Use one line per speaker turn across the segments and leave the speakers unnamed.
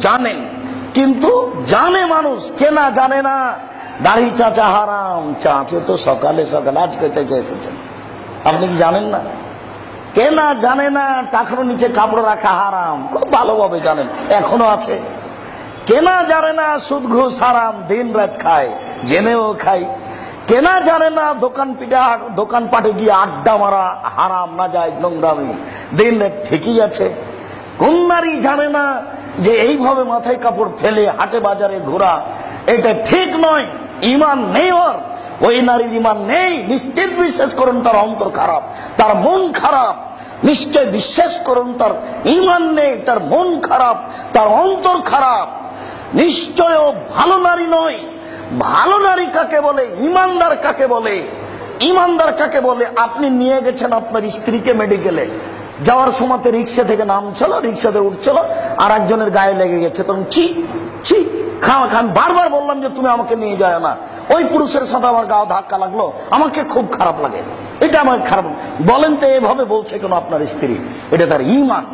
জানেন, কিন্তু জানে মানুষ, কেনা জানে না। দাড়ি চাচা হারাম, চাচে তো সকালে সকালে আজকে চেঁচে এসেছেন, আপনি কি জানেন না? কেনা জানে না, টাকার নিচে কাপড় রাখা হারাম, খুব ভালোভাবে জানেন, এখনো আছে। কেনা জানে না সুদ ঘুষ হারাম, দিন রাত খায়, জেনেও খাই। কেনা জানে না দোকান পাটে গিয়ে আড্ডা মারা হারাম, না যায় নোংরামি, দিন রাত ঠিকই আছে। কোন নারী জানে না যে এইভাবে মাথায় কাপড় ফেলে হাটে বাজারে ঘোরা এটা ঠিক নয়, ঈমান নেই ওর, ওই নারীর ঈমান নেই। নিশ্চিত বিশ্বাস করুন তার অন্তর খারাপ, তার মন খারাপ। নিশ্চয় বিশ্বাস করুন তার ঈমান নেই, তার মন খারাপ, তার অন্তর খারাপ। নিশ্চয় ও ভালো নারী নয়। ভালো নারী কাকে বলে, ঈমানদার কাকে বলে? ঈমানদার কাকে বলে? আপনি নিয়ে গেছেন আপনার স্ত্রীকে মেডিকেলে, যাওয়ার সময় রিক্সা থেকে নামছিল, রিক্সাতে উঠছিল, আর একজনের গায়ে লেগে গেছে, তখন ছি ছি খান বারবার বললাম যে তুমি আমাকে নিয়ে যায় না, ওই পুরুষের সাথে আমার গাও ধাক্কা লাগলো, আমাকে খুব খারাপ লাগে, এটা আমার খারাপ। বলেন তো এভাবে বলছে কেন আপনার স্ত্রী? এটা তার ঈমান।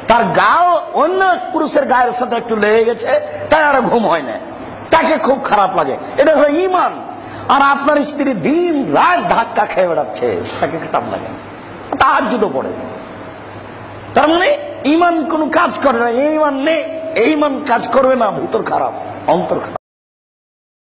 তার গাও অন্য এক পুরুষের গায়ের সাথে একটু লেগে গেছে, তাই আর ঘুম হয় না, তাকে খুব খারাপ লাগে, এটা হলো ঈমান। আর আপনার স্ত্রী দিন রাত ধাক্কা খেয়ে বেড়াচ্ছে, তাকে খারাপ লাগে, তাহাজ্জুদও পড়ে। তার মানে ঈমান কোন কাজ করে না, ঈমান নেই, ঈমান কাজ করবে না, ভিতর খারাপ, অন্তর খারাপ।